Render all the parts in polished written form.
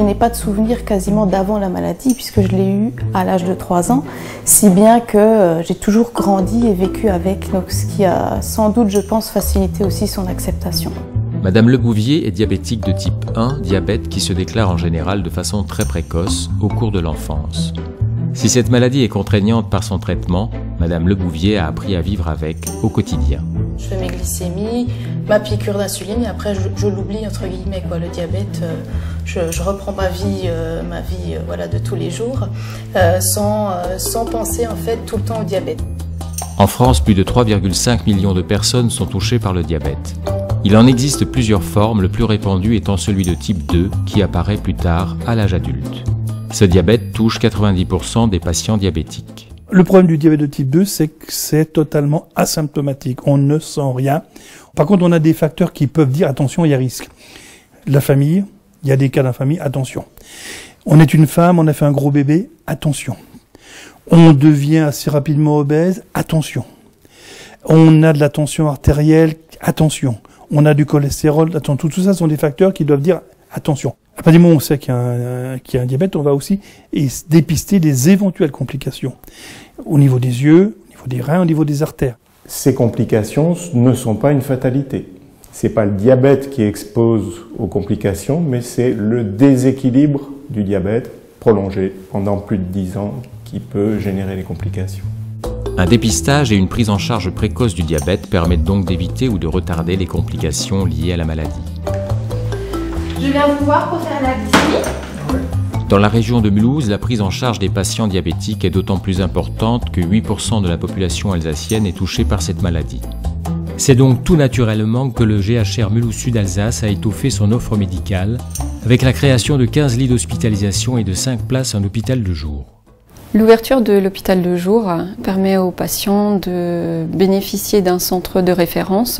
n'ai pas de souvenir quasiment d'avant la maladie puisque je l'ai eu à l'âge de 3 ans, si bien que j'ai toujours grandi et vécu avec, donc ce qui a sans doute, je pense, facilité aussi son acceptation. Madame Lebouvier est diabétique de type 1, diabète qui se déclare en général de façon très précoce au cours de l'enfance. Si cette maladie est contraignante par son traitement, Madame Lebouvier a appris à vivre avec au quotidien. Je fais mes glycémies, ma piqûre d'insuline et après je l'oublie entre guillemets quoi. Le diabète, je reprends ma vie voilà, de tous les jours sans penser en fait tout le temps au diabète. En France, plus de 3,5 millions de personnes sont touchées par le diabète. Il en existe plusieurs formes, le plus répandu étant celui de type 2 qui apparaît plus tard à l'âge adulte. Ce diabète touche 90% des patients diabétiques. Le problème du diabète de type 2, c'est que c'est totalement asymptomatique. On ne sent rien. Par contre, on a des facteurs qui peuvent dire attention, il y a risque. La famille, il y a des cas d'infamie, attention. On est une femme, on a fait un gros bébé, attention. On devient assez rapidement obèse, attention. On a de la tension artérielle, attention. On a du cholestérol, attention. Tout ça sont des facteurs qui doivent dire attention. À partir du moment où on sait qu'il y a un diabète, on va aussi dépister des éventuelles complications au niveau des yeux, au niveau des reins, au niveau des artères. Ces complications ne sont pas une fatalité. C'est pas le diabète qui expose aux complications, mais c'est le déséquilibre du diabète prolongé pendant plus de 10 ans qui peut générer les complications. Un dépistage et une prise en charge précoce du diabète permettent donc d'éviter ou de retarder les complications liées à la maladie. Je viens vous voir pour faire la glycémie. Dans la région de Mulhouse, la prise en charge des patients diabétiques est d'autant plus importante que 8% de la population alsacienne est touchée par cette maladie. C'est donc tout naturellement que le GHR Mulhouse Sud Alsace a étoffé son offre médicale avec la création de 15 lits d'hospitalisation et de 5 places en hôpital de jour. L'ouverture de l'hôpital de jour permet aux patients de bénéficier d'un centre de référence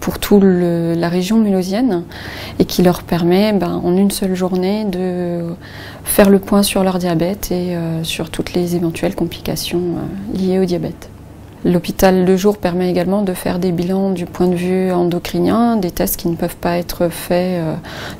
pour toute la région mulhousienne et qui leur permet en une seule journée de faire le point sur leur diabète et sur toutes les éventuelles complications liées au diabète. L'hôpital de jour permet également de faire des bilans du point de vue endocrinien, des tests qui ne peuvent pas être faits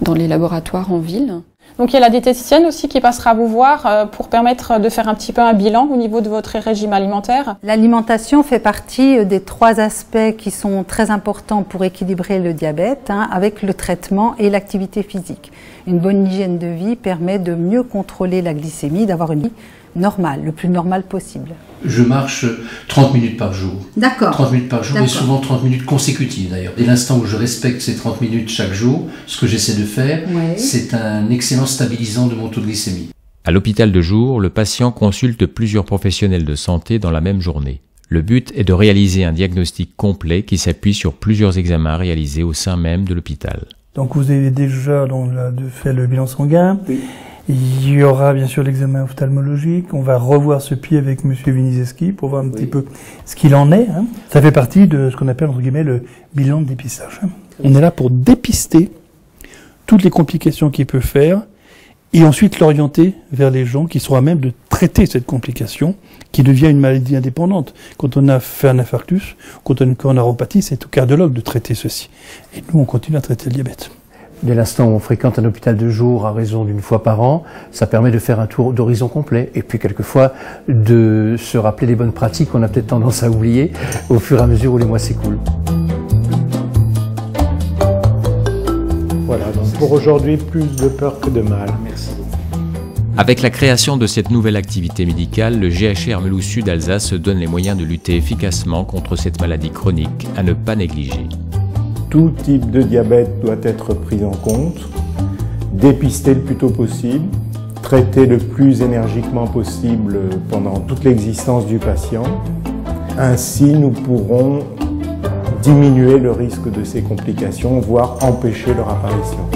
dans les laboratoires en ville. Donc il y a la diététicienne aussi qui passera vous voir pour permettre de faire un petit peu un bilan au niveau de votre régime alimentaire. L'alimentation fait partie des 3 aspects qui sont très importants pour équilibrer le diabète, avec le traitement et l'activité physique. Une bonne hygiène de vie permet de mieux contrôler la glycémie, d'avoir une vie normale, le plus normale possible. Je marche 30 minutes par jour. D'accord. 30 minutes par jour et souvent 30 minutes consécutives d'ailleurs. Dès l'instant où je respecte ces 30 minutes chaque jour, ce que j'essaie de faire, c'est un excellent stabilisant de mon taux de glycémie. À l'hôpital de jour, le patient consulte plusieurs professionnels de santé dans la même journée. Le but est de réaliser un diagnostic complet qui s'appuie sur plusieurs examens réalisés au sein même de l'hôpital. Donc vous avez déjà fait le bilan sanguin. Oui. Il y aura bien sûr l'examen ophtalmologique. On va revoir ce pied avec Monsieur Vinizeski pour voir un petit peu ce qu'il en est. Ça fait partie de ce qu'on appelle entre guillemets le bilan de dépistage. On est là pour dépister toutes les complications qu'il peut faire et ensuite l'orienter vers les gens qui seront à même de traiter cette complication qui devient une maladie indépendante. Quand on a fait un infarctus, quand on a une coronaropathie, c'est au cardiologue de traiter ceci. Et nous, on continue à traiter le diabète. Dès l'instant où on fréquente un hôpital de jour à raison d'une fois par an, ça permet de faire un tour d'horizon complet et puis quelquefois de se rappeler les bonnes pratiques qu'on a peut-être tendance à oublier au fur et à mesure où les mois s'écoulent. Voilà, donc pour aujourd'hui, plus de peur que de mal. Merci beaucoup. Avec la création de cette nouvelle activité médicale, le GHR Mulhouse Sud Alsace se donne les moyens de lutter efficacement contre cette maladie chronique à ne pas négliger. Tout type de diabète doit être pris en compte, dépisté le plus tôt possible, traité le plus énergiquement possible pendant toute l'existence du patient. Ainsi, nous pourrons diminuer le risque de ces complications, voire empêcher leur apparition.